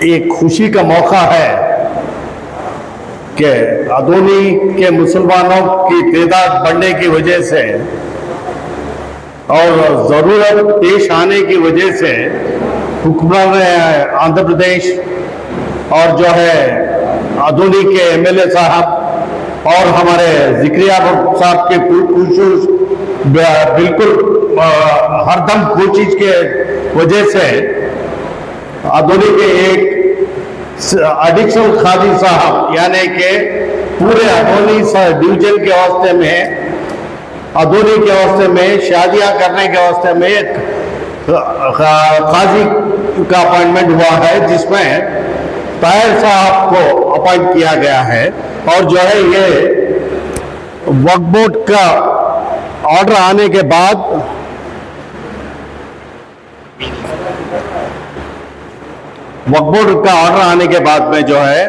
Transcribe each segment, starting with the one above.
एक खुशी का मौका है कि अदोनी के मुसलमानों की तादाद बढ़ने की वजह से और ज़रूरत पेश आने की वजह से हुक्मरान आंध्र प्रदेश और जो है अदोनी के एमएलए साहब और हमारे जिक्रिया साहब के कोशिश बिल्कुल हरदम कोशिश के वजह से अदोनी के एक एडिशनल काजी साहब यानी कि पूरे अदोनी डिवीजन के वास्ते में अदोनी के वास्ते में शादियां करने के वास्ते में एक काजी का अपॉइंटमेंट हुआ है जिसमें ताहिर साहब को अपॉइंट किया गया है। और जो है ये वक्फ बोर्ड का ऑर्डर आने के बाद वक्फ बोर्ड का ऑर्डर आने के बाद में जो है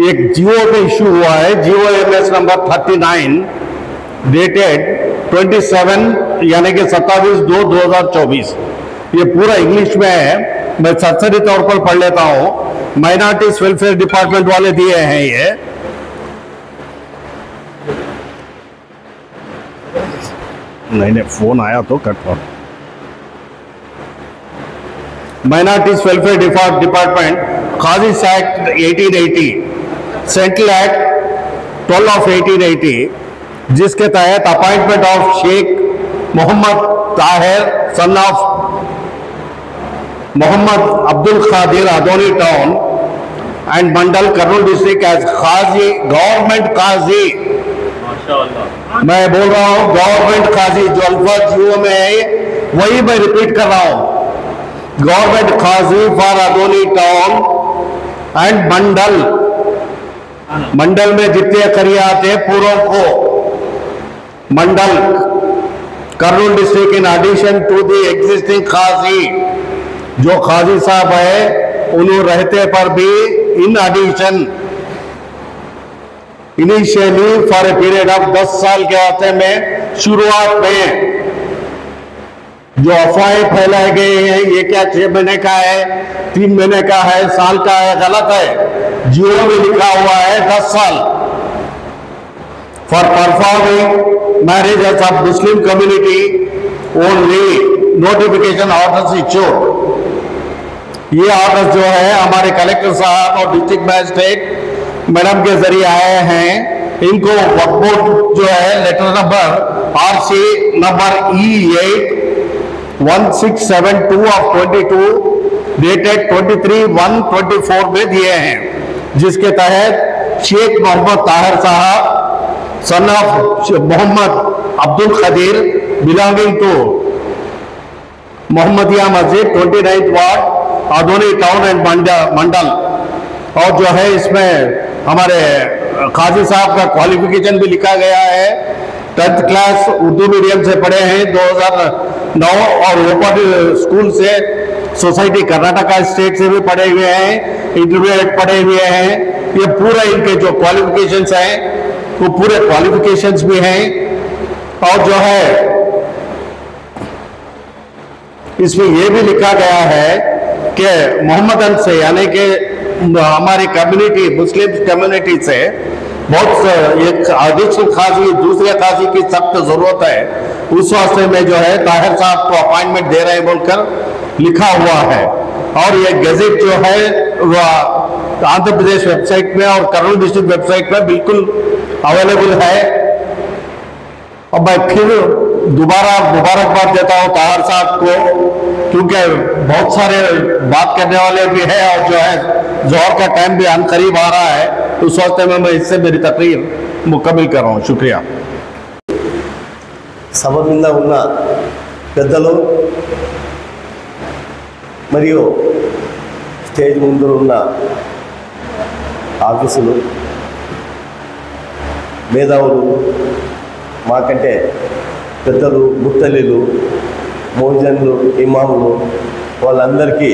एक जीओ पे इशू हुआ है, जीओ एमएस नंबर 39 डेटेड 27 यानी कि 27/2/2024। ये पूरा इंग्लिश में है, मैं सरसरी तौर पर पढ़ लेता हूँ। माइनॉरिटीज वेलफेयर डिपार्टमेंट वाले दिए हैं ये। नहीं फोन आया तो कट कर। Minorities welfare department Kazis act 1880 central act 12 of 1880 जिसके तहत appointment of Sheikh Mohammad Tahir son of Mohammad Abdul Qadir Adoni town and mandal Kurnool district as Kazi government Kazi. मैं बोल रहा हूं गवर्नमेंट काजी, जो अल्फाज जीओ में है वही मैं रिपीट कर रहा हूं। गवर्नमेंट काजी for Adoni town and mandal, mandal में जितने करियात है पूरों को mandal Kurnool district in addition to the existing काजी, जो काजी साहब है उन्होंने रहते पर भी in addition initially for a period of 10 साल के वास्ते में शुरुआत में जो अफवाहें फैलाए गए हैं ये क्या 6 महीने का है, 3 महीने का है, साल का है, गलत है। जियो में लिखा हुआ है 10 साल। For performing marriages of Muslim community only notification orders issued. ये ऑर्डर्स जो है हमारे कलेक्टर साहब और डिस्ट्रिक्ट मैजिस्ट्रेट मैडम के जरिए आए हैं। इनको वक्फ बोर्ड जो है letter number RC number E8 1672 of 22 dated 23/1/24 में दिए हैं, जिसके तहत Sheikh Mohammad Tahir Sahab son of Mohammad Abdul Qadeer belonging to Mohammadia Masjid 29th ward Adoni town and mandal. और जो है इसमें हमारे काजी साहब का क्वालिफिकेशन भी लिखा गया है। 10th क्लास उर्दू मीडियम से पढ़े हैं 2009 और ओपन स्कूल से सोसाइटी कर्नाटका स्टेट से भी पढ़े हुए हैं, इंटरमीडिएट पढ़े हुए हैं। ये पूरा इनके जो क्वालिफिकेशंस हैं वो पूरे क्वालिफिकेशंस भी हैं। और जो है इसमें ये भी लिखा गया है कि मोहम्मदन से यानी कि हमारी कम्युनिटी मुस्लिम कम्युनिटी से बहुत एक एडिशनल काजी दूसरे काजी की सख्त जरूरत है। उस वास्ते में जो है ताहिर साहब को अपॉइंटमेंट दे रहे हैं बोलकर लिखा हुआ है। और ये गजेट जो है वह आंध्र प्रदेश वेबसाइट में और कर्नूल डिस्ट्रिक्ट वेबसाइट में बिल्कुल अवेलेबल है। और मैं फिर दोबारा मुबारकबाद देता हूँ ताहिर साहब को, क्योंकि बहुत सारे बात करने वाले भी हैं और जो है जोहर का टाइम भी आन करीब आ रहा है, तो उस वास्ते में मैं इससे मेरी तकरीर मुकम्मिल कर रहा हूँ। शुक्रिया। సభ మీద ఉన్న పెద్దలు మరియు స్టేజ్ ముందు ఉన్న ఆఫీసులు మేధావులు, మాకంటే పెద్దలు, ముత్తలీలు, మోజన్లు, ఇమాములు వాళ్ళందరికీ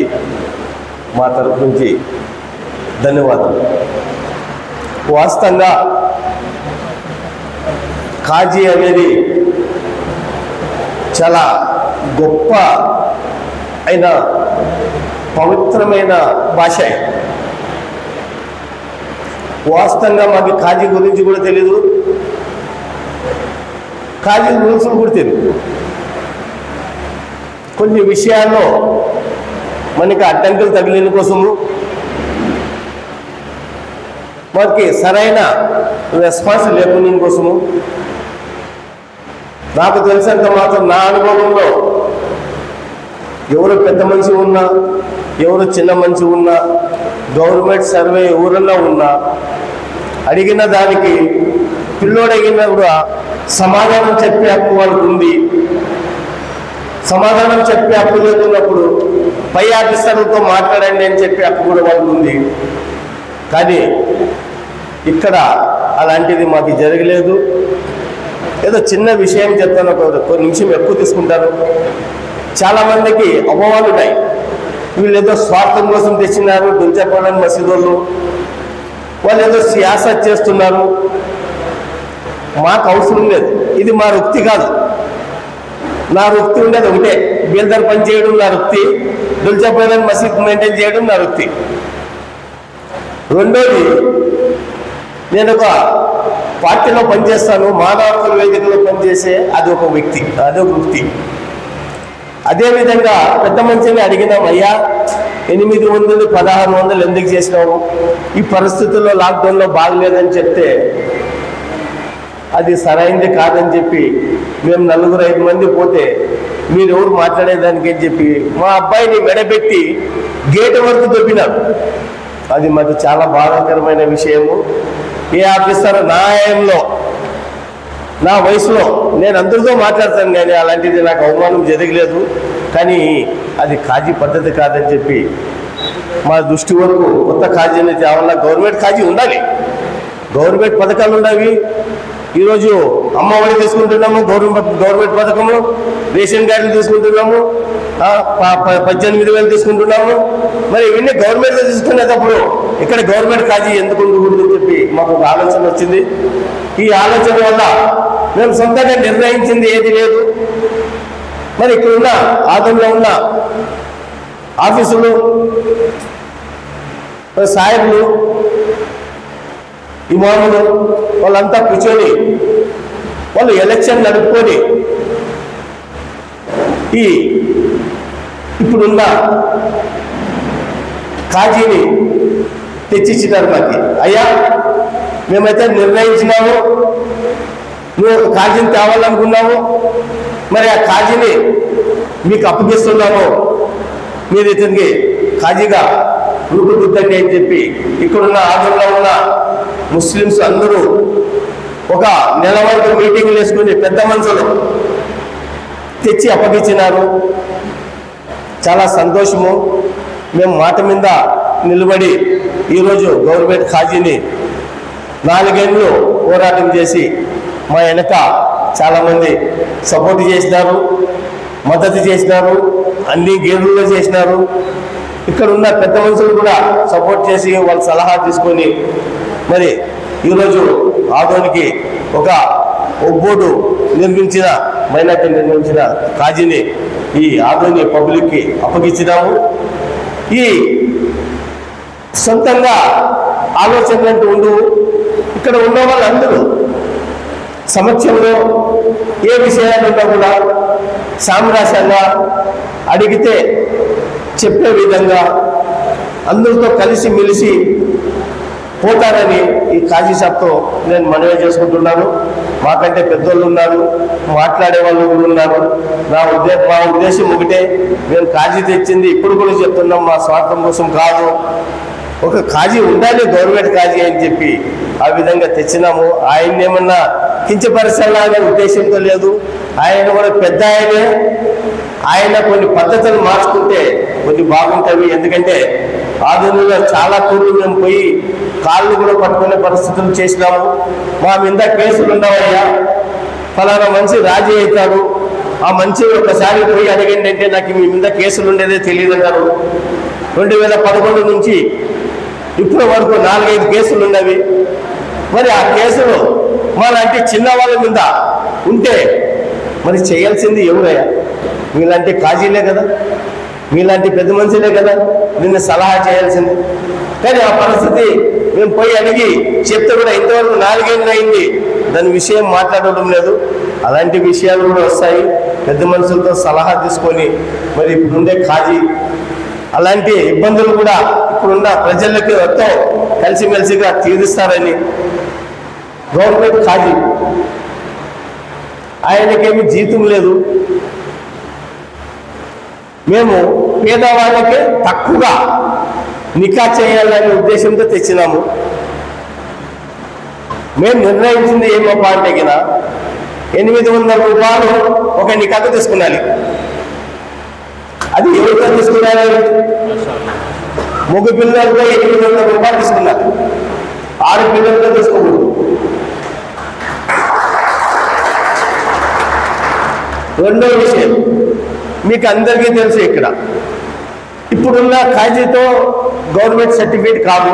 మా తరపు నుంచి ధన్యవాదాలు। వాస్తవంగా కాజీ అనేది చాలా గొప్ప అయిన పవిత్రమైన భాష. వాస్తవంగా మాకు ఖాజీ గురించి కూడా తెలియదు, ఖాజీ రూల్స్ కూడా తెలియదు. కొన్ని విషయాల్లో మనకి అడ్డంకులు తగిలిన కోసము, మనకి సరైన రెస్పాన్స్ లేకుండా కోసము, నాకు తెలిసినంత మాత్రం నా అనుభవంలో ఎవరు పెద్ద మనిషి ఉన్నా, ఎవరు చిన్న మనిషి ఉన్నా, గవర్నమెంట్ సర్వే ఎవరన్నా ఉన్నా అడిగిన దానికి పిల్లోడగినా కూడా సమాధానం చెప్పే హక్కు వాళ్ళకు ఉంది. సమాధానం చెప్పే హక్కు లేకున్నప్పుడు పై ఆఫీసర్లతో మాట్లాడండి అని చెప్పే హక్కు కూడా వాళ్ళకు ఉంది. కానీ ఇక్కడ అలాంటిది మాకు జరగలేదు. ఏదో చిన్న విషయం చెప్తాను, ఒక నిమిషం ఎక్కువ తీసుకుంటాను. చాలామందికి అపోహలు ఉన్నాయి, వీళ్ళు ఏదో స్వార్థం కోసం తెచ్చినారు దుంచపాలెం మసీదులు, వాళ్ళు ఏదో సియాసత్ చేస్తున్నారు. మాకు అవసరం లేదు, ఇది మా వృత్తి కాదు. నా వృత్తి ఉండేది ఒకటే, బేల్దార్ పని చేయడం నా వృత్తి, దుల్చాపాలెం మసీద్ మెయింటైన్ చేయడం నా వృత్తి. రెండోది, నేను ఒక పార్టీలో పనిచేస్తాను, మానవ హక్కుల వేదికలో పనిచేసే అది ఒక వ్యక్తి, అదొక వృత్తి. అదేవిధంగా పెద్ద మనిషిని అడిగినాం, అయ్యా 800 1600 ఎందుకు చేసినావు, ఈ పరిస్థితుల్లో లాక్డౌన్లో బాగలేదని చెప్తే అది సరైంది కాదని చెప్పి మేము 4 5 మంది పోతే మీరు ఎవరు మాట్లాడేదానికి అని చెప్పి మా అబ్బాయిని మెడబెట్టి గేటు వరకు దొబ్బినారు. అది మాకు చాలా బాధాకరమైన విషయము. ఏ ఆఫీసర్ న్యాయంలో నా వయసులో నేను అందరితో మాట్లాడతాను, కానీ అలాంటిది నాకు అవమానం జరగలేదు. కానీ అది ఖాజీ పద్ధతి కాదని చెప్పి మా దృష్టి వరకు కొత్త ఖాజీని తేవాలా. గవర్నమెంట్ ఖాజీ ఉండాలి, గవర్నమెంట్ పథకాలు ఉన్నవి. ఈరోజు అమ్మఒడి తీసుకుంటున్నాము, గవర్నమెంట్ పథకంలో రేషన్ కార్డులు తీసుకుంటున్నాము, 18,000 తీసుకుంటున్నాము. మరి ఇవన్నీ గవర్నమెంట్లో తీసుకునేటప్పుడు ఇక్కడ గవర్నమెంట్ ఖాజీ ఎందుకు ఉండకూడదని చెప్పి మాకు ఒక ఆలోచన వచ్చింది. ఈ ఆలోచన వల్ల మేము సొంతంగా నిర్ణయించింది ఏది లేదు. మరి ఇక్కడున్న ఆదంలో ఉన్న ఆఫీసులు, సాహెబ్లు, ఇమాములు వాళ్ళంతా కూర్చొని వాళ్ళు ఎలక్షన్ నడుపుకొని ఇప్పుడున్న ఖాజీని తెచ్చిచ్చినారు మాకు. అయ్యా మేమైతే నిర్ణయించినాము, నువ్వు ఒక ఖాజీని తేవాలనుకున్నాము, మరి ఆ ఖాజీని మీకు అప్పగిస్తున్నాము, మీరు ఇతనికి ఖాజీగా రూపుదిద్దండి అని చెప్పి ఇక్కడున్న ఆంధ్రలో ఉన్న ముస్లిమ్స్ అందరూ ఒక నెల వరకు మీటింగ్లు వేసుకుని పెద్ద మనుషులు తెచ్చి అప్పగించినారు. చాలా సంతోషము. మేము మాట మీద నిలబడి ఈరోజు గవర్నమెంట్ ఖాజీని 4 ఏళ్ళు పోరాటం చేసి మా వెనక చాలామంది సపోర్ట్ చేసినారు, మద్దతు చేసినారు, అన్ని గేర్లలో చేసినారు. ఇక్కడ ఉన్న పెద్ద మనుషులు కూడా సపోర్ట్ చేసి వాళ్ళ సలహా తీసుకొని మరి ఈరోజు ఆదోనికి ఒక బోర్డు నిర్మించిన మైనార్టీ నిర్మించిన ఖాజీని ఈ ఆదోని పబ్లిక్కి అప్పగించినాము. ఈ సొంతంగా ఆలోచనలు అంటూ ఉండవు. ఇక్కడ ఉన్న వాళ్ళందరూ సమక్షంలో ఏ విషయాలున్నా కూడా సామరస్యంగా అడిగితే చెప్పే విధంగా అందరితో కలిసి మెలిసి పోతారని ఈ ఖాజీ సాబ్తో నేను మనవి చేసుకుంటున్నాను. మాకంటే పెద్దోళ్ళు ఉన్నారు, మాట్లాడే వాళ్ళు కూడా ఉన్నారు. మా ఉద్దేశం ఒకటే, మేము ఖాజీ తెచ్చింది ఇప్పుడు కూడా చెప్తున్నాం, మా స్వార్థం కోసం కాదు. ఒక ఖాజీ ఉండాలి, గవర్నమెంట్ ఖాజీ అని చెప్పి ఆ విధంగా తెచ్చినాము. ఆయన ఏమన్నా కించపరచాలనే ఉద్దేశంతో లేదు. ఆయన కూడా పెద్ద ఆయన కొన్ని పద్ధతులు మార్చుకుంటే కొన్ని బాగుంటాయి. ఎందుకంటే ఆధునికంగా చాలా తూర్లు మేము పోయి కాళ్ళు కూడా పట్టుకునే పరిస్థితులు చేసినాము. మా మీద కేసులు ఉన్నావయ్యా, ఫలానా మనిషి రాజీ అవుతారు, ఆ మనిషి ఒకసారి పోయి అడగండి అంటే నాకు మీ మీద కేసులు ఉండేదే తెలియదు అన్నారు. 2011 నుంచి ఇప్పటి వరకు 4-5 కేసులు ఉన్నవి. మరి ఆ కేసులు మాలాంటి చిన్న వాళ్ళ మీద ఉంటే మరి చేయాల్సింది ఎవరయ్యా? వీళ్ళంటే ఖాజీలే కదా. మీలాంటి పెద్ద మనుషులే కదా నిన్ను సలహా చేయాల్సింది. కానీ ఆ పరిస్థితి మేము పోయి అడిగి చెప్తే కూడా ఇంతవరకు 4 ఏళ్ళు అయింది, దాని విషయం మాట్లాడడం లేదు. అలాంటి విషయాలు కూడా వస్తాయి. పెద్ద మనుషులతో సలహా తీసుకొని మరి ఇప్పుడుండే ఖాజీ అలాంటి ఇబ్బందులు కూడా ఇప్పుడున్న ప్రజలకి ఎంతో కలిసిమెలిసిగా తీరుస్తారని. గవర్నమెంట్ ఖాజీ ఆయనకేమి జీతం లేదు. మేము పేదవాళ్ళకే తక్కువగా నికా చేయాలనే ఉద్దేశంతో తెచ్చినాము. మేము నిర్ణయించింది ఏమప్పా అంటే 800 రూపాయలు ఒక నికాకు తీసుకున్నాను. అది ఎవరితో తీసుకున్నారు? మగ పిల్లలతో 800 రూపాయలు తీసుకున్నారు, ఆడపిల్లలతో తీసుకోకూడదు. రెండో విషయం మీకు అందరికీ తెలుసు, ఇక్కడ ఇప్పుడున్న ఖాజీతో గవర్నమెంట్ సర్టిఫికేట్ కాదు.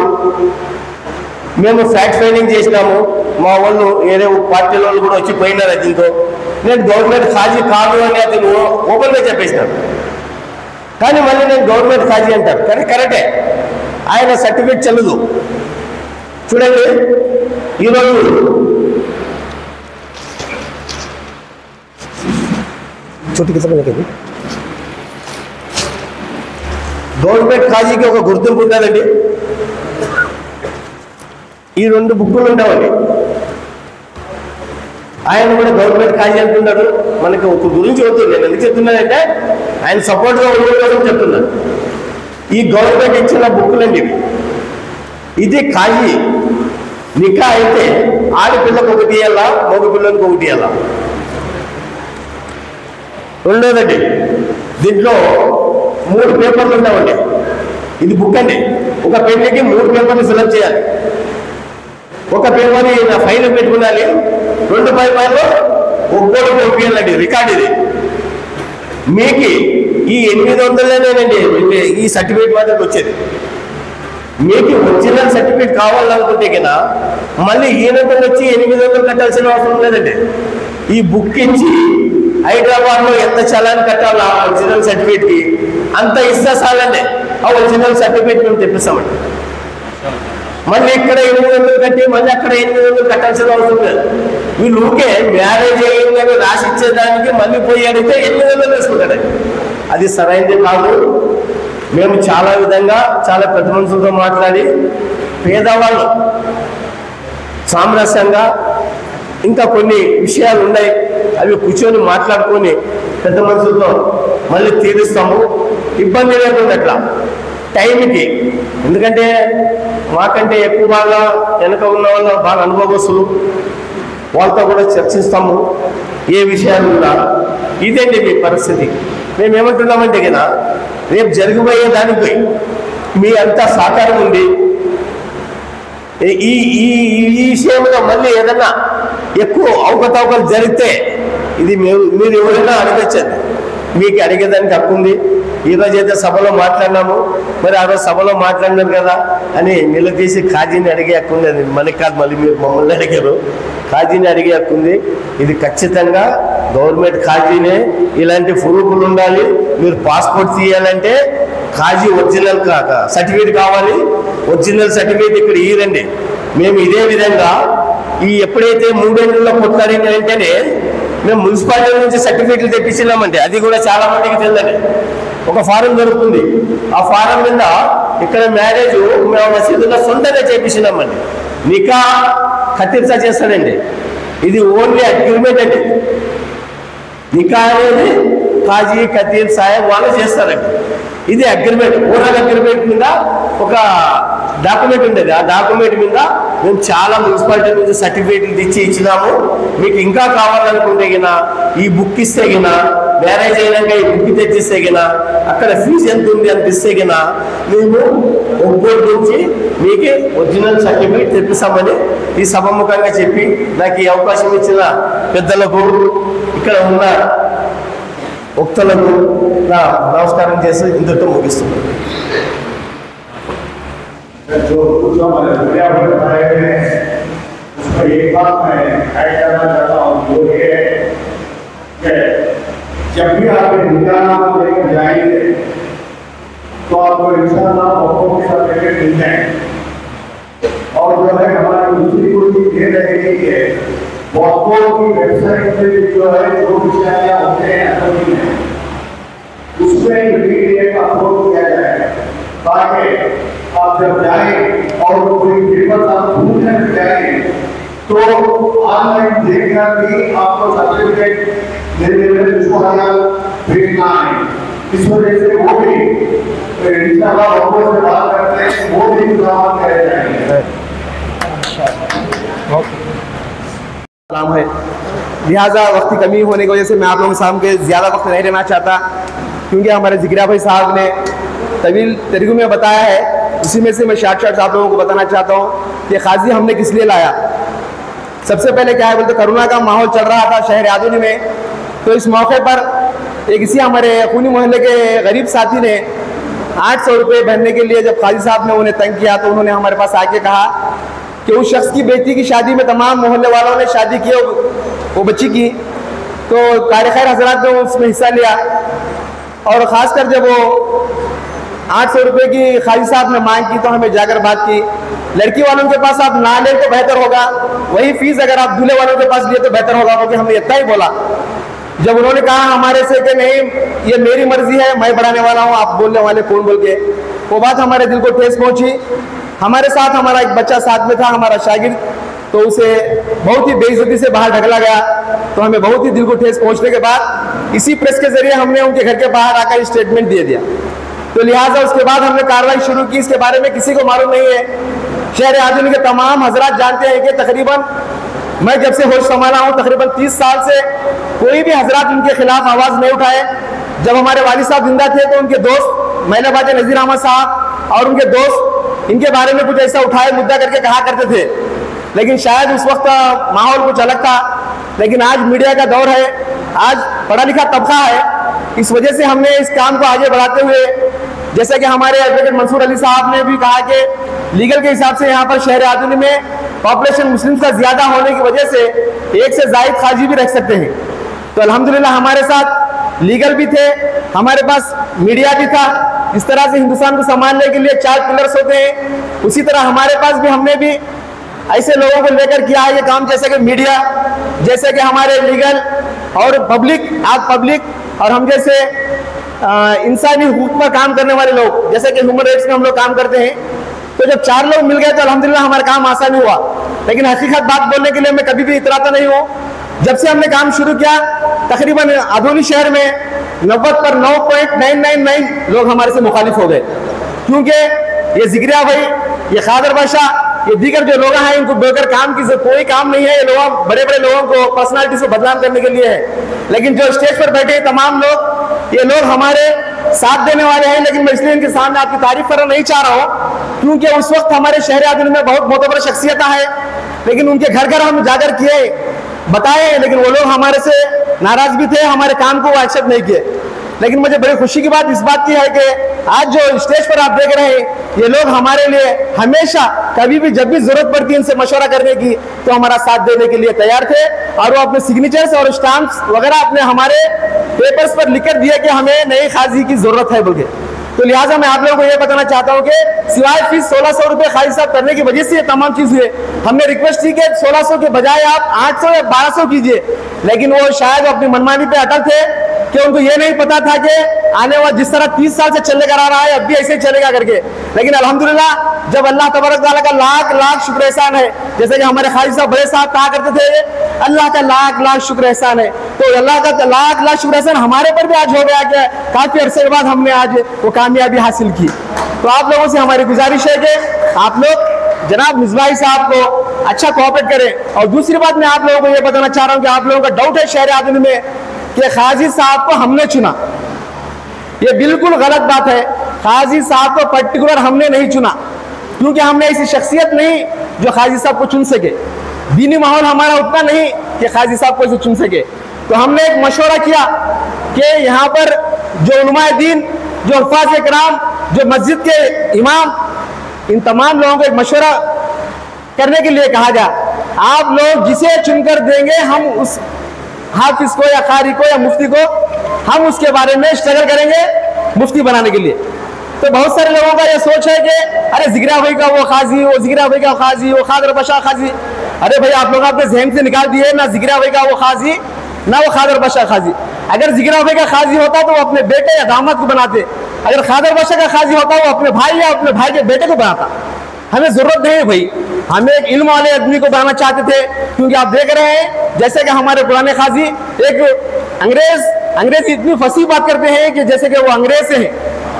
మేము ఫ్యాక్ట్ ఫైండింగ్ చేసినాము. మా వాళ్ళు వేరే పార్టీ వాళ్ళు కూడా వచ్చి పోయినారు. దీంతో నేను గవర్నమెంట్ ఖాజీ కాదు అని అతను ఓపెన్గా చెప్పేసినాడు. కానీ మళ్ళీ నేను గవర్నమెంట్ ఖాజీ అంటారు. కానీ కరెక్టే, ఆయన సర్టిఫికేట్ చెల్లదు. చూడండి, ఈరోజు గవర్నమెంట్ ఖాజీకి ఒక గుర్తింపు ఉంటుందండి. ఈ 2 బుక్కులు ఉండవండి. ఆయన కూడా గవర్నమెంట్ ఖాజీ అంటున్నాడు. మనకి ఒక గురించి వద్దు, నేను ఎందుకు చెప్తున్నానంటే ఆయన సపోర్ట్గా ఉండడం చెప్తున్నాను. ఈ గవర్నమెంట్ ఇచ్చిన బుక్కులండి ఇవి. ఇది ఖాజీ నికా అయితే ఆడపిల్లకు ఒకటి ఇవ్వాలా, మగ పిల్లలకు ఒకటి ఇవ్వాలా. రెండోదండి, దీంట్లో 3 పేపర్లు ఉండవండి. ఇది బుక్ అండి. ఒక పెన్నుకి 3 పేపర్లు ఫిల్అప్ చేయాలి. ఒక పేపర్ నా ఫైల్ పెట్టుకున్నాలి. 2 పేపర్లు ఒక్కోటి పంపించాలండి. రికార్డ్ ఇది. మీకు ఈ 800లేనండి ఈ సర్టిఫికేట్ మాత్రం వచ్చేది. మీకు ఒరిజినల్ సర్టిఫికేట్ కావాలనుకుంటే కన్నా మళ్ళీ ఈయనతో వచ్చి 800 కట్టాల్సిన అవసరం లేదండి. ఈ బుక్ ఇచ్చి హైదరాబాద్లో ఎంత చలాన్ కట్టాలో ఆ ఒరిజినల్ సర్టిఫికేట్కి అంత ఇస్తా చాలండి. ఆ ఒరిజినల్ సర్టిఫికేట్ మేము తెప్పిస్తామండి. మళ్ళీ ఇక్కడ 800 కట్టి మళ్ళీ అక్కడ 800 కట్టాల్సిన అవసరం లేదు. వీళ్ళు ఊకే మ్యారేజ్ అయ్యిందని రాసి ఇచ్చేదానికి మళ్ళీ పోయి అడిగితే 800 వేసుకుంటారండి. అది సరైనది కాదు. మేము చాలా విధంగా చాలా పెద్ద మనుషులతో మాట్లాడి పేదవాళ్ళు సామరస్యంగా ఇంకా కొన్ని విషయాలు ఉన్నాయి, అవి కూర్చొని మాట్లాడుకొని పెద్ద మనుషులతో మళ్ళీ తీరుస్తాము. ఇబ్బంది లేకుండా అట్లా టైంకి. ఎందుకంటే మాకంటే ఎక్కువ బాగా వెనక ఉన్న వాళ్ళు బాగా అనుభవస్తులు, వాళ్ళతో కూడా చర్చిస్తాము ఏ విషయాలు కూడా. ఇదండి మీ పరిస్థితి. మేము ఏమంటున్నామంటే కదా, రేపు జరిగిపోయే దానిపై మీ అంతా సహకారం ఉంది. ఈ ఈ విషయంలో మళ్ళీ ఏదన్నా ఎక్కువ అవకతవకలు జరిగితే ఇది మీరు ఎవరైనా అడగచ్చండి. మీకు అడిగేదానికి హక్కు ఉంది. ఈరోజు అయితే సభలో మాట్లాడినాము, మరి ఆ రోజు సభలో మాట్లాడినారు కదా అని నిలదీసి ఖాజీని అడిగే హక్కు ఉంది. అది మనకి కాదు, మళ్ళీ మీరు మమ్మల్ని అడిగారు. ఖాజీని అడిగే హక్కు ఉంది. ఇది ఖచ్చితంగా గవర్నమెంట్ ఖాజీనే. ఇలాంటి ప్రూఫ్లు ఉండాలి. మీరు పాస్పోర్ట్ తీయాలంటే ఖాజీ ఒరిజినల్ సర్టిఫికేట్ కావాలి. ఒరిజినల్ సర్టిఫికేట్ ఇక్కడ ఇయ్యండి. మేము ఇదే విధంగా ఈ ఎప్పుడైతే 3 ఏళ్ళలో కొట్లాడిన వెంటనే మేము మున్సిపాలిటీ నుంచి సర్టిఫికేట్లు తెప్పించినామంటే అది కూడా చాలా మందికి తెలియదండి. ఒక ఫారం దొరుకుతుంది. ఆ ఫారం మీద ఇక్కడ మ్యారేజ్ మేము మసీదులో సొంతంగా చేపించినామండి. నికా ఖతీర్సా చేస్తాడండి. ఇది ఓన్లీ అగ్రిమెంట్ అండి. నికా అనేది ఖాజీ ఖతీర్ సాహెబ్ వాళ్ళు చేస్తారండి. ఇది అగ్రిమెంట్, ఓరల్ అగ్రిమెంట్ మీద ఒక డాక్యుమెంట్ ఉండేది. ఆ డాక్యుమెంట్ మీద మేము చాలా మున్సిపాలిటీ నుంచి సర్టిఫికేట్లు ఇచ్చినాము. మీకు ఇంకా కావాలనుకుంటే గినా ఈ బుక్ ఇస్తే గినా, మ్యారేజ్ అయినాక ఈ బుక్ తెచ్చిస్తే గినా, అక్కడ ఫీజు ఎంత ఉంది అని ఇస్తే గినా మేము ఒక్కోటి నుంచి మీకు ఒరిజినల్ సర్టిఫికేట్ తెప్పిస్తామని ఈ సభముఖంగా చెప్పి నాకు ఈ అవకాశం ఇచ్చిన పెద్దలకు, ఇక్కడ ఉన్న భక్తులకు నా నమస్కారం చేసి ఇంతతో ముగిస్తున్నాను. जो कुछ हमारे दुनिया भर बनाए हुए हैं उसको एक बात मैं ऐड करना चाहता हूँ, वो ये है कि जब भी आप निकाह को लेकर जाएंगे तो आपको इंशाअल्लाह वक़्फ़ों के सर्टिफिकेट मिल जाएंगे। और जो है हमारी दूसरी कोशिश ये रहेगी कि वक़्फ़ों की वेबसाइट पे जो है जो विषय होते हैं असल में उसमें PDF अपलोड किया जाएगा, ताकि आप जब जाएं और कोई पेपर आप ढूंढने में जाएं तो ऑनलाइन देखकर भी आपको सर्टिफिकेट लेने में भेजना है। इस वजह से वो भी इंशाअल्लाह वक़्फ़ों से बात करते हैं, वो भी इंतजाम करे जाएंगे। सलाम है, लिहाजा वक्त की कमी होने की वजह से मैं आप लोगों के सामने ज़्यादा वक्त नहीं रहना चाहता, क्योंकि हमारे जिक्रिया भाई साहब ने तवील तरीक़ों में बताया है। उसी में से मैं शॉर्ट आप लोगों को बताना चाहता हूँ कि खाजी हमने किस लिए लाया। सबसे पहले क्या है बोलते, कोरोना का माहौल चल रहा था शहर आदुनी में, तो इस मौके पर एक इसी हमारे खूनी मोहल्ले के गरीब साथी ने 800 रुपये भरने के लिए जब खाजी साहब ने उन्हें तंग किया तो उन्होंने हमारे पास आके कहा कि उस शख्स की बेटी की शादी में तमाम मोहल्ले वालों ने शादी की, वो बच्ची की, तो कारी खैर हजरात ने उसमें हिस्सा लिया। और ख़ासकर जब वो 800 रुपये की खाजी साहब ने मांग की तो हमें जाकर बात की, लड़की वालों के पास आप ना लें तो बेहतर होगा, वही फीस अगर आप दूल्हे वालों के पास लिए तो बेहतर होगा, क्योंकि हमने इतना ही बोला। जब उन्होंने कहा हमारे से कि नहीं ये मेरी मर्जी है, मैं बढ़ाने वाला हूँ, आप बोलने वाले कौन बोल के, वो बात हमारे दिल को ठेस पहुँची। हमारे साथ हमारा एक बच्चा साथ में था, हमारा शागिर्द, तो उसे बहुत ही बेइज्जती से बाहर ढकला गया। तो हमें बहुत ही दिल को ठेस पहुँचने के बाद इसी प्रेस के जरिए हमने उनके घर के बाहर आकर स्टेटमेंट दे दिया। तो लिहाजा उसके बाद हमने कार्रवाई शुरू की। इसके बारे में किसी को मालूम नहीं है, शहर आदुनी के तमाम हजरात जानते हैं कि तकरीबन मैं जब से होश संभाला हूँ तकरीबन 30 साल से कोई भी हजरात उनके खिलाफ आवाज़ नहीं उठाए। जब हमारे वालिद साहब जिंदा थे तो उनके दोस्त महिलाबाज नज़ीर अहमद साहब और उनके दोस्त इनके बारे में कुछ ऐसा उठाए मुद्दा करके कहा करते थे, लेकिन शायद उस वक्त माहौल कुछ अलग था। लेकिन आज मीडिया का दौर है, आज पढ़ा लिखा तबका है, इस वजह से हमने इस काम को आगे बढ़ाते हुए, जैसे कि हमारे एडवोकेट मंसूर अली साहब ने भी कहा कि लीगल के हिसाब से यहाँ पर शहर आदुनी में पॉपुलेशन मुस्लिम का ज़्यादा होने की वजह से एक से ज़ायद खाजी भी रख सकते हैं। तो अल्हम्दुलिल्लाह हमारे साथ लीगल भी थे, हमारे पास मीडिया भी था। इस तरह से हिंदुस्तान को संभालने के लिए 4 पिलर्स होते हैं, उसी तरह हमारे पास भी हमने भी ऐसे लोगों को लेकर किया है ये काम, जैसे कि मीडिया, जैसे कि हमारे लीगल और पब्लिक, आप पब्लिक और हम जैसे इंसानी हुकूक पर काम करने वाले लोग, जैसे कि ह्यूमन राइट्स में हम लोग काम करते हैं। तो जब 4 लोग मिल गए तो अल्हम्दुलिल्लाह हमारा काम आसान हुआ। लेकिन हकीकत बात बोलने के लिए मैं कभी भी इतराता नहीं हूँ। जब से हमने काम शुरू किया तकरीबन आदुनी शहर में 90 पर 9.999 लोग हमारे से मुखालिफ हो गए, क्योंकि ये जिक्रिया भाई, ये खादर बादशाह, ये दीगर जो लोग हैं इनको बेकर काम की कोई काम नहीं है। ये लोग बड़े बड़े लोगों को पर्सनालिटी से बदनाम करने के लिए है। लेकिन जो स्टेज पर बैठे तमाम लोग, ये लोग हमारे साथ देने वाले हैं। लेकिन मैं इसलिए इनके सामने आपकी तारीफ करना नहीं चाह रहा हूँ, क्योंकि उस वक्त हमारे शहर आदुनी में बहुत मोतबर शख्सियत है, लेकिन उनके घर घर हम जाकर किए, बताए, लेकिन वो लोग हमारे से नाराज भी थे, हमारे काम को वो एक्सेप्ट नहीं किए। लेकिन मुझे बड़ी खुशी की बात इस बात की है कि आज जो स्टेज पर आप देख रहे हैं ये लोग हमारे लिए हमेशा कभी भी जब भी जरूरत पड़ती है इनसे मशवरा करने की तो हमारा साथ देने के लिए तैयार थे। और वो अपने सिग्नेचर्स और स्टाम्प्स वगैरह अपने हमारे पेपर्स पर लिख कर दिए कि हमें नई खाजी की जरूरत है बोल के। तो लिहाजा मैं आप लोगों को ये बताना चाहता हूँ कि सिवाय फीस 1600 रुपये खाजी साहब करने की वजह से ये तमाम चीज़ हुए। हमने रिक्वेस्ट की कि 1600 के बजाय आप 800 या 1200 कीजिए, लेकिन वो शायद अपनी मनमानी पे अटल थे कि उनको ये नहीं पता था कि आने वाला जिस तरह 30 साल से चलने कर आ रहा है अब भी ऐसे ही चलेगा करके। लेकिन अल्हम्दुलिल्लाह जब अल्लाह तबारक तआला का लाख लाख शुक्र एहसान है, जैसे कि हमारे खाजी साहब बड़े साहब कहा करते थे अल्लाह का लाख लाख शुक्र एहसान है, तो अल्लाह का लाख लाख शुक्र एहसान हमारे पर भी आज हो गया कि काफ़ी अरसे के बाद हमने आज वो कामयाबी हासिल की। तो आप लोगों से हमारी गुजारिश है कि आप लोग जनाब मिसबाही साहब को अच्छा कोऑपरेट करें। और दूसरी बात मैं आप लोगों को ये बताना चाह रहा हूँ कि आप लोगों का डाउट है शहर आदुनी में कि खाजी साहब को हमने चुना, ये बिल्कुल गलत बात है। खाजी साहब को पर्टिकुलर हमने नहीं चुना, क्योंकि हमने ऐसी शख्सियत नहीं जो खाजी साहब को चुन सके। दीनी माहौल हमारा उतना नहीं कि खाजी साहब को इसे चुन सके। तो हमने एक मशवरा किया कि यहाँ पर जो उलमाए दीन, जो अल्फाज इकराम, जो मस्जिद के इमाम, इन तमाम लोगों को एक मशवरा करने के लिए कहा जाए, आप लोग जिसे चुनकर देंगे हम उस हाफिज को या कारी को या मुफ्ती को हम उसके बारे में स्ट्रगल करेंगे मुफ्ती बनाने के लिए। तो बहुत सारे लोगों का ये सोच है कि अरे जिगरा भाई का वो खाजी, वो जिगरा भाई का खाजी, वो खादर बशा खाजी। अरे भाई आप लोग अपने जहन से निकाल दिए ना जिगरा भाई का वो खाजी ना वो खादर बशा खाजी। अगर जिगरा भाई का खाजी होता तो वो अपने बेटे या दामाद को बनाते, अगर खादर बशा का खाजी होता वो अपने भाई या अपने भाई के बेटे को बनाता। हमें जरूरत नहीं है भाई, हमें एक इल्म वाले आदमी को बनाना चाहते थे, क्योंकि आप देख रहे हैं जैसे कि हमारे पुराने खाजी एक अंग्रेज इतनी फसी बात करते हैं कि जैसे कि वो अंग्रेज से हैं,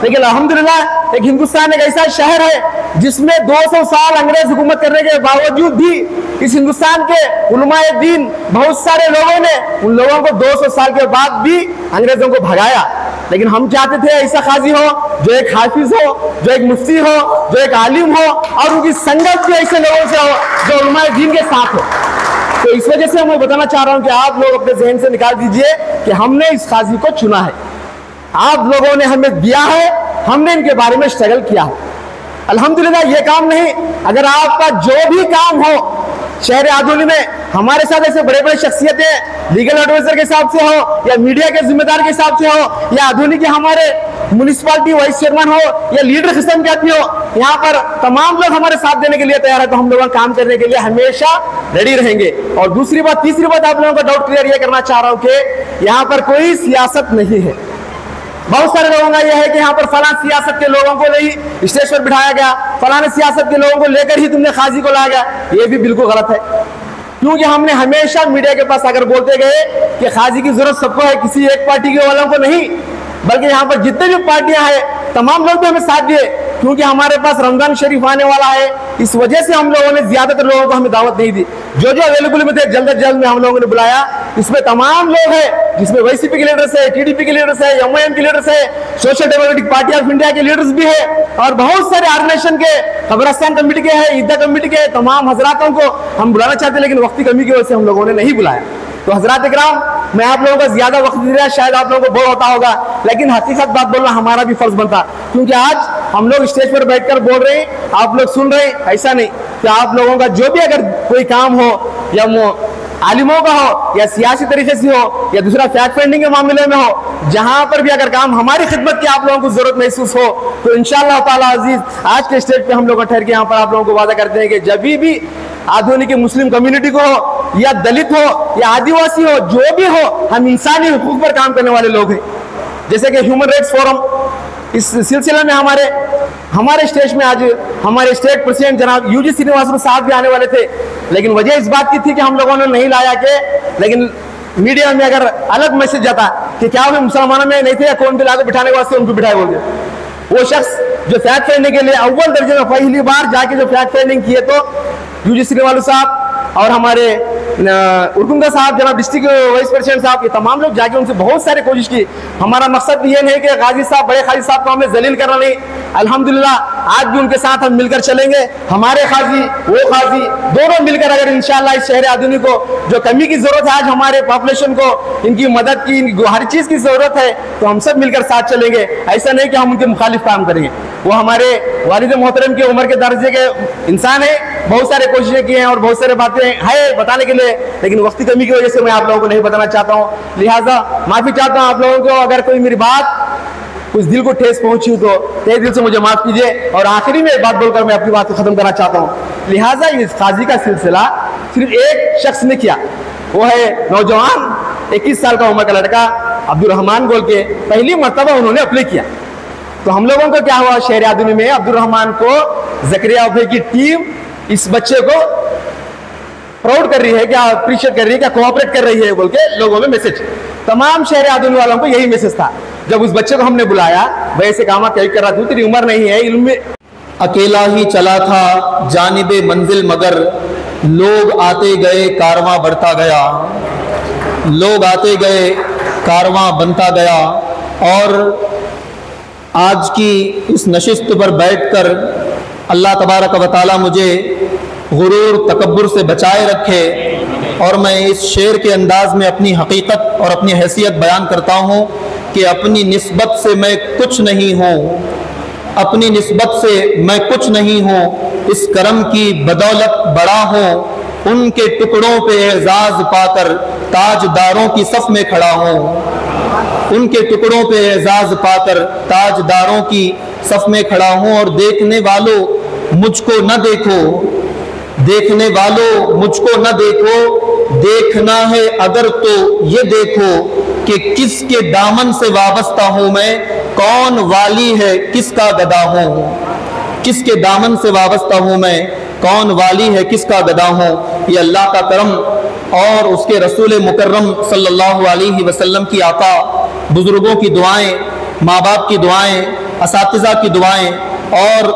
लेकिन अल्हम्दुलिल्लाह एक हिंदुस्तान एक ऐसा शहर है जिसमें 200 साल अंग्रेज हुकूमत करने के बावजूद भी इस हिंदुस्तान के उलमाए दीन बहुत सारे लोगों ने उन लोगों को 200 साल के बाद भी अंग्रेजों को भगाया। लेकिन हम चाहते थे ऐसा खाजी हो जो एक हाफिज हो, जो एक मुफ्ती हो, जो एक आलिम हो और उनकी संगत भी ऐसे लोगों से हो जो उलमाए दीन के साथ हो। तो इस वजह से मैं बताना चाह रहा हूं कि आप लोग अपने जहन से निकाल दीजिए कि हमने इस खाजी को चुना है, आप लोगों ने हमें दिया है, हमने इनके बारे में स्ट्रगल किया है। अल्हम्दुलिल्लाह ये काम नहीं, अगर आपका जो भी काम हो शहर आधुनिक में हमारे साथ ऐसे बड़े बड़े शख्सियतें लीगल एडवाइजर के हिसाब से हो या मीडिया के जिम्मेदार के हिसाब से हो या आधुनिक हमारे म्युनिसिपालिटी वाइस चेयरमैन हो या लीडर किस्म के आदमी हो, यहाँ पर तमाम लोग हमारे साथ देने के लिए तैयार है, तो हम लोग काम करने के लिए हमेशा रेडी रहेंगे। और दूसरी बात, तीसरी बात आप लोगों का डाउट क्लियर ये करना चाह रहा हूँ कि यहाँ पर कोई सियासत नहीं है। बहुत सारे लोगों का यह है कि यहाँ पर फलां सियासत के लोगों को नहीं स्टेज पर बिठाया गया, फलाने सियासत के लोगों को लेकर ही तुमने खाजी को लाया गया, ये भी बिल्कुल गलत है। क्योंकि हमने हमेशा मीडिया के पास आकर बोलते गए कि खाजी की जरूरत सबको है, किसी एक पार्टी के वालों को नहीं, बल्कि यहाँ पर जितने भी पार्टियां हैं तमाम लोग भी हमें साथ दिए, क्योंकि हमारे पास रमजान शरीफ आने वाला है। इस वजह से हम लोगों ने ज्यादातर लोगों को हमें दावत नहीं दी, जो जो अवेलेबल में थे जल्द जल्द में हम लोगों ने बुलाया। इसमें तमाम लोग हैं, जिसमें वाईसीपी के लीडर्स है, टीडीपी के लीडर्स है, एमआईएम के लीडर्स है, social democratic party of India के लीडर्स भी है और बहुत सारे ऑर्गेनाइजेशन के, कब्रिस्तान कमेटी के है, ईदगाह कमेटी के तमाम हजरातों को हम बुलाना चाहते हैं, लेकिन वक्त की कमी की वजह से हम लोगों ने नहीं बुलाया। तो हजरात इकराम, मैं आप लोगों का ज्यादा वक्त दे रहा, शायद आप लोगों को बोर होता होगा, लेकिन हकीकत बात बोलना हमारा भी फर्ज बनता, क्योंकि आज हम लोग स्टेज पर बैठकर बोल रहे हैं, आप लोग सुन रहे हैं, ऐसा नहीं कि आप लोगों का जो भी अगर कोई काम हो या आलिमों का हो या सियासी तरीके से हो या दूसरा फैक्ट फाइंडिंग के मामले में हो, जहां पर भी अगर काम हमारी खिदमत की आप लोगों को जरूरत महसूस हो, तो इंशाअल्लाह ताला अजीज आज के स्टेज पे हम लोग ठहर के यहाँ पर आप लोगों को वादा करते हैं कि जब भी आधुनिक मुस्लिम कम्युनिटी को हो या दलित हो या आदिवासी हो, जो भी हो, हम इंसानी हुकूक पर काम करने वाले लोग हैं। जैसे कि ह्यूमन राइट्स फोरम, इस सिलसिले में हमारे स्टेज में आज हमारे स्टेट प्रेसिडेंट जनाब यूजी श्रीनिवासन साहब भी आने वाले थे, लेकिन वजह इस बात की थी कि हम लोगों ने नहीं लाया के, लेकिन मीडिया में अगर अलग मैसेज जाता कि क्या वे मुसलमानों में नहीं थे या कौन भी लागू बिठाने के वास्ते उनको बिठाए बोल दिया। वो शख्स जो फैक्ट फाइंडिंग के लिए अव्वल दर्जे में पहली बार जाके जो फैक्ट फाइंडिंग किए, तो यूजी श्रीनिवासन साहब और हमारे उर्कुंदा साहब जनाब डिस्ट्रिक्ट वाइस प्रेसिडेंट साहब, ये तमाम लोग जाके उनसे बहुत सारी कोशिश की। हमारा मकसद ये नहीं कि गाजी साहब, बड़े खाजी साहब को हमें जलील करना नहीं, अल्हम्दुलिल्लाह आज भी उनके साथ हम मिलकर चलेंगे। हमारे खाजी, वो खाजी, दोनों मिलकर अगर इंशाअल्लाह इस शहर आधुनिक को जो कमी की जरूरत है, आज हमारे पॉपुलेशन को इनकी मदद की, इनकी हर चीज की जरूरत है, तो हम सब मिलकर साथ चलेंगे। ऐसा नहीं कि हम उनके मुखालिफ काम करेंगे। वो हमारे वालिद मोहतरम की उम्र के दर्जे के इंसान है, बहुत सारे कोशिशें की हैं और बहुत सारे बातें हैं बताने के लिए, लेकिन वक्त की कमी की वजह से मैं आप लोगों को नहीं बताना चाहता हूं। लिहाजा माफी चाहता हूं आप लोगों को, अगर कोई मेरी बात कुछ दिल को ठेस पहुंची तो तहे दिल से मुझे माफ कीजिए। और आखिरी में एक बात बोलकर मैं अपनी बात को खत्म करना चाहता हूं। लिहाजा इस खाजी का सिलसिला सिर्फ एक शख्स ने किया, वो है नौजवान 21 साल का उम्र का लड़का अब्दुल रहमान बोल के, पहली मरतबा उन्होंने अप्लाई किया। तो हम लोगों को क्या हुआ, शहर आधुनिक में अब्दुल रहमान को जकरिया भाई की टीम इस बच्चे को प्राउड कर रही है, क्या अप्रिशिएट कर रही है, क्या कोऑपरेट कर रही है बोल के लोगों में मैसेज, तमाम शहर आधुनिक वालों को यही मैसेज था। जब उस बच्चे को हमने बुलाया, भाई ऐसे काम क्या कर रहा था, तेरी उम्र नहीं है, इल्म में अकेला ही चला था जानिबे मंजिल, मगर लोग आते गए कारवां बढ़ता गया, लोग आते गए कारवां बनता गया। और आज की इस नशिस्त पर बैठकर अल्लाह तबारक व तआला मुझे गुरूर तकब्बुर से बचाए रखे, और मैं इस शेर के अंदाज में अपनी हकीकत और अपनी हैसियत बयान करता हूँ कि अपनी निस्बत से मैं कुछ नहीं हूँ, अपनी निस्बत से मैं कुछ नहीं हूँ, इस करम की बदौलत बड़ा हूँ, उनके टुकड़ों पे एजाज पाकर ताजदारों की सफ में खड़ा हूँ, उनके टुकड़ों पे एजाज पाकर ताजदारों की सफ में खड़ा हूँ और देखने वालों मुझको न देखो, देखने वालों मुझको न देखो, देखना है अगर तो ये देखो कि किसके दामन से वाबस्ता हूं मैं, कौन वाली है किसका गदा हूं। किसके दामन से वाबस्ता हूं मैं, कौन वाली है किसका गदा हूं। ये अल्लाह का करम और उसके रसूल मुकर्रम सल्लल्लाहु अलैहि वसल्लम की आता, बुजुर्गों की दुआएं, माँ बाप की दुआएं, असातिज़ा की दुआएं और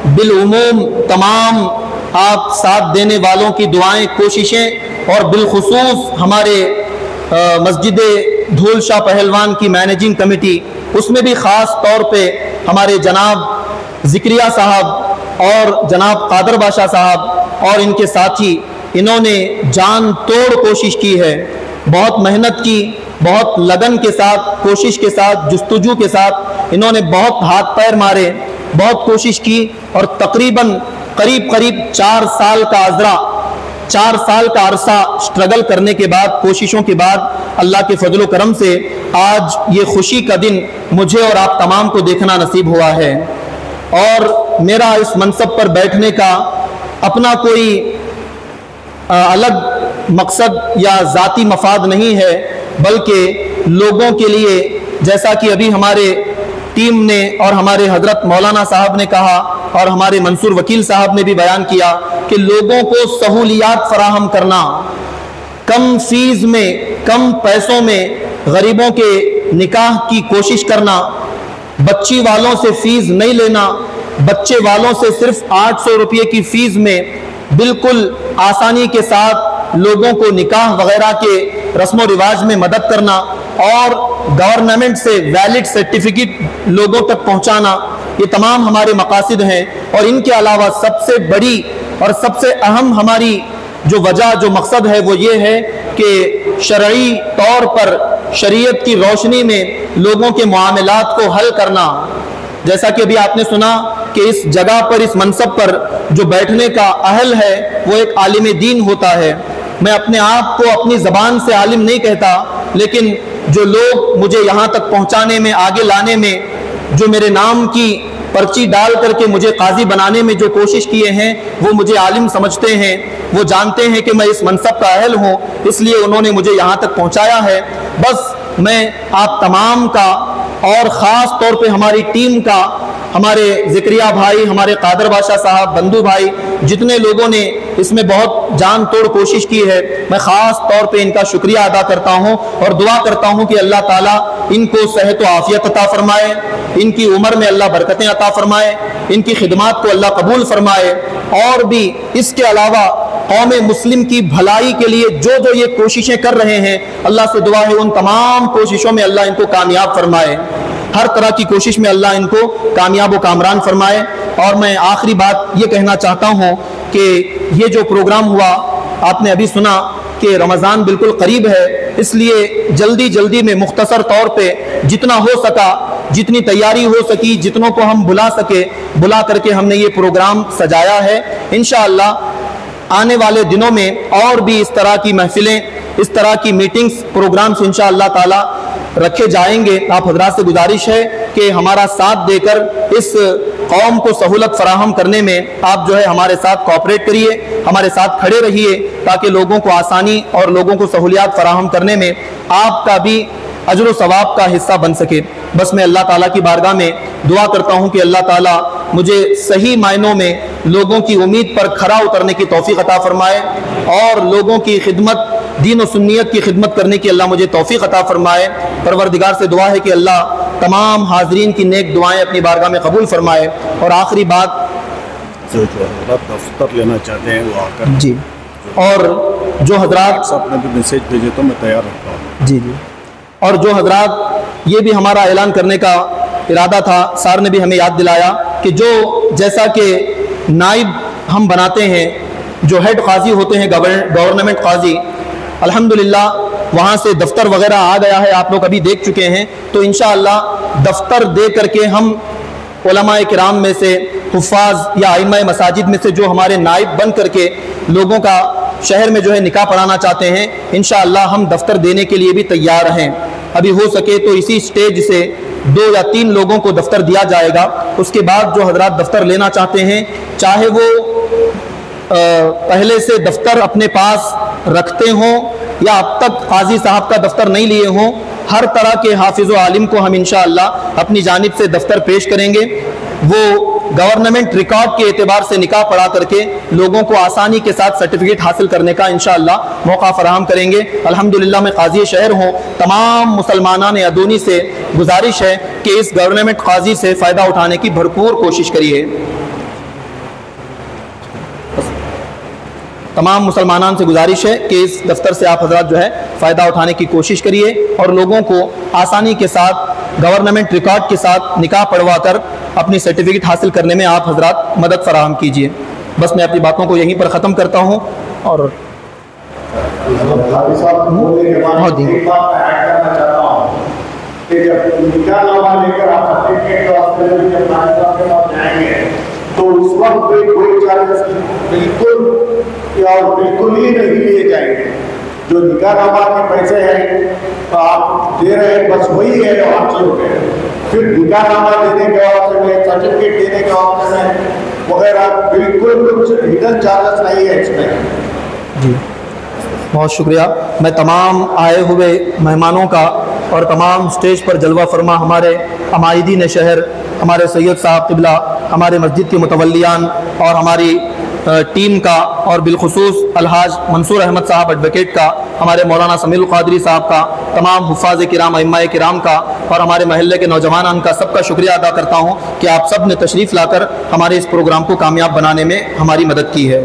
बिलउमूम तमाम आप साथ देने वालों की दुआएं, कोशिशें और बिलखुसूस हमारे मस्जिद धूल शाह पहलवान की मैनेजिंग कमेटी, उसमें भी ख़ास तौर पे हमारे जनाब ज़िक्रिया साहब और जनाब कादर बादशाह साहब और इनके साथी, इन्होंने जान तोड़ कोशिश की है। बहुत मेहनत की, बहुत लगन के साथ, कोशिश के साथ, जुस्तजू के साथ इन्होंने बहुत हाथ पैर मारे, बहुत कोशिश की और तकरीबन करीब 4 साल का अज़रा, 4 साल का अरसा स्ट्रगल करने के बाद, कोशिशों के बाद अल्लाह के फजल करम से आज ये खुशी का दिन मुझे और आप तमाम को देखना नसीब हुआ है। और मेरा इस मनसब पर बैठने का अपना कोई अलग मकसद या ज़ाती मफाद नहीं है, बल्कि लोगों के लिए, जैसा कि अभी हमारे टीम ने और हमारे हजरत मौलाना साहब ने कहा और हमारे मंसूर वकील साहब ने भी बयान किया कि लोगों को सहूलियात फराहम करना, कम फीस में, कम पैसों में गरीबों के निकाह की कोशिश करना, बच्ची वालों से फीस नहीं लेना, बच्चे वालों से सिर्फ 800 रुपये की फीस में बिल्कुल आसानी के साथ लोगों को निकाह वगैरह के रस्म व रिवाज में मदद करना और गवर्नमेंट से वैलिड सर्टिफिकेट लोगों तक पहुंचाना, ये तमाम हमारे मकासद हैं। और इनके अलावा सबसे बड़ी और सबसे अहम हमारी जो वजह, जो मकसद है वो ये है कि शरई तौर पर शरीयत की रोशनी में लोगों के मामलात को हल करना। जैसा कि अभी आपने सुना कि इस जगह पर, इस मनसब पर जो बैठने का अहल है वो एक आलिम दीन होता है। मैं अपने आप को अपनी ज़बान से आलिम नहीं कहता, लेकिन जो लोग मुझे यहाँ तक पहुँचाने में, आगे लाने में, जो मेरे नाम की पर्ची डाल करके मुझे काजी बनाने में जो कोशिश किए हैं, वो मुझे आलिम समझते हैं। वो जानते हैं कि मैं इस मनसब का अहल हूँ, इसलिए उन्होंने मुझे यहाँ तक पहुँचाया है। बस मैं आप तमाम का और ख़ास तौर पे हमारी टीम का, हमारे ज़िक्रिया भाई, हमारे कादर बादशाह साहब, बंधु भाई, जितने लोगों ने इसमें बहुत जान तोड़ कोशिश की है, मैं ख़ास तौर पे इनका शुक्रिया अदा करता हूँ और दुआ करता हूँ कि अल्लाह ताला इनको सेहत व आफ़ियत अता फ़रमाए, इनकी उम्र में अल्लाह बरकतें अता फ़रमाए, इनकी खिदमात को अल्लाह कबूल फ़रमाए। और भी इसके अलावा कौम मुस्लिम की भलाई के लिए जो जो ये कोशिशें कर रहे हैं, अल्लाह से दुआ है उन तमाम कोशिशों में अल्लाह इनको कामयाब फरमाए, हर तरह की कोशिश में अल्लाह इनको कामयाब व कामरान फरमाए। और मैं आखिरी बात ये कहना चाहता हूँ कि ये जो प्रोग्राम हुआ, आपने अभी सुना कि रमज़ान बिल्कुल करीब है, इसलिए जल्दी जल्दी में मुख्तसर तौर पे जितना हो सका, जितनी तैयारी हो सकी, जितनों को हम बुला सके, बुला करके हमने ये प्रोग्राम सजाया है। इंशाअल्लाह आने वाले दिनों में और भी इस तरह की महफिलें, इस तरह की मीटिंग्स, प्रोग्राम्स इंशाअल्लाह ताला रखे जाएंगे। आप हजरात से गुजारिश है कि हमारा साथ देकर इस कौम को सहूलत फराहम करने में आप जो है हमारे साथ कोऑपरेट करिए, हमारे साथ खड़े रहिए, ताकि लोगों को आसानी और लोगों को सहूलियात फराहम करने में आपका भी अजर व सवाब का हिस्सा बन सके। बस मैं अल्लाह ताला की बारगाह में दुआ करता हूँ कि अल्लाह ताला मुझे सही मायनों में लोगों की उम्मीद पर खरा उतरने की तौफीक अता फरमाए और लोगों की खिदमत, दीन और सुन्नियत की खिदमत करने की अल्लाह मुझे तौफीक अता फरमाए। परवरदिगार से दुआ है कि अल्लाह तमाम हाजरीन की नेक दुआएं अपनी बारगाह में कबूल फरमाए। और आखिरी बात दफ्तर लेना चाहते हैं वो आकर जी, और जो हजरात अपने भी मैसेज भेजे तो मैं तैयार रहता हूँ। जी जी, और जो हजरात, ये भी हमारा ऐलान करने का इरादा था, सार ने भी हमें याद दिलाया कि जो जैसा कि नाइब हम बनाते हैं, जो हेड काजी होते हैं, गवर्नमेंट काजी, अल्हम्दुलिल्लाह वहाँ से दफ्तर वगैरह आ गया है, आप लोग अभी देख चुके हैं। तो इंशाअल्लाह दफ्तर दे करके हम उलमाए किराम में से, हुफ़ाज़ या आइम्माए मसाजिद में से जो हमारे नाइब बन करके लोगों का शहर में जो है निकाह पढ़ाना चाहते हैं, इंशाअल्लाह हम दफ्तर देने के लिए भी तैयार हैं। अभी हो सके तो इसी स्टेज से 2 या 3 लोगों को दफ्तर दिया जाएगा। उसके बाद जो हजरात दफ्तर लेना चाहते हैं, चाहे वो पहले से दफ्तर अपने पास रखते हों या अब तक काजी साहब का दफ्तर नहीं लिए हों, हर तरह के हाफिज़ व आलिम को हम इंशाअल्लाह अपनी जानिब से दफ्तर पेश करेंगे। वो गवर्नमेंट रिकॉर्ड के एतबार से निकाह पढ़ा करके लोगों को आसानी के साथ सर्टिफिकेट हासिल करने का इंशाअल्लाह मौका फराहम करेंगे। अल्हम्दुलिल्लाह मैं काजी शहर हूँ, तमाम मुसलमानान अदूनी से गुजारिश है कि इस गवर्नमेंट काजी से फ़ायदा उठाने की भरपूर कोशिश करिए। तमाम मुसलमानान से गुजारिश है कि इस दफ्तर से आप हजरात जो है फ़ायदा उठाने की कोशिश करिए और लोगों को आसानी के साथ गवर्नमेंट रिकॉर्ड के साथ निकाह पढ़वा कर अपनी सर्टिफिकेट हासिल करने में आप हजरात मदद फराहम कीजिए। बस मैं अपनी बातों को यहीं पर ख़त्म करता हूँ और काजी साहब बोलने के बाद एक बात मैं ऐड करना चाहता हूँ कि जब निकाहनामा लेकर आप सर्टिफिकेट के वास्ते जब काजी साहब के पास जाएंगे तो उस वक्त कोई चार्जेस बिल्कुल ही नहीं लिए जाएंगे। जो निकाहनामा के पैसे हैं तो आप दे रहे हैं, बस वही है जो आप चलोगे। फिर निकाहनामा देने के वक्त में, सर्टिफिकेट देने के वक्त में वगैरह बिल्कुल कुछ हिडन चार्जेस नहीं है इसमें। जी बहुत शुक्रिया। मैं तमाम आए हुए मेहमानों का और तमाम स्टेज पर जलवा फरमा हमारे अमायदीन शहर, हमारे सैयद साहब क़िबला, हमारे मस्जिद के मुतवल्लियान और हमारी टीम का और बिलखुसूस अलहाज मंसूर अहमद साहब एडवोकेट का, हमारे मौलाना समील क़ादरी साहब का, तमाम हुफ़ाज़ किराम अइम्माए किराम का और हमारे महल्ले के नौजवान का सबका शुक्रिया अदा करता हूँ कि आप सब ने तशरीफ़ लाकर हमारे इस प्रोग्राम को कामयाब बनाने में हमारी मदद की है।